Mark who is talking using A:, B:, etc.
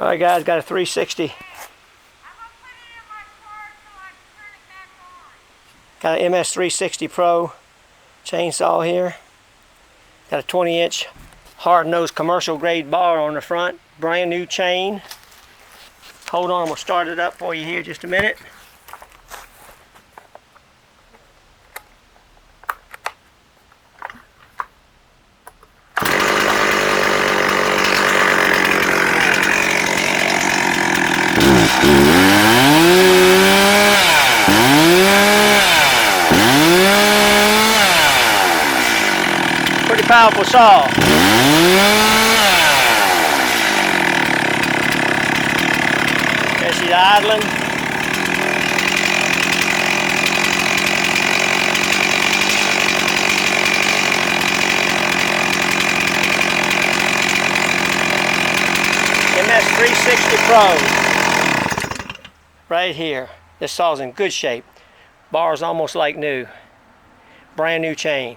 A: Alright guys, got a 360. Got an MS360 Pro chainsaw here. Got a 20-inch hard-nosed commercial grade bar on the front. Brand new chain. Hold on, we'll start it up for you here just a minute. Pretty powerful saw. There she's idling. MS360 Pro. Right here. This saw's in good shape. Bar's almost like new. Brand new chain.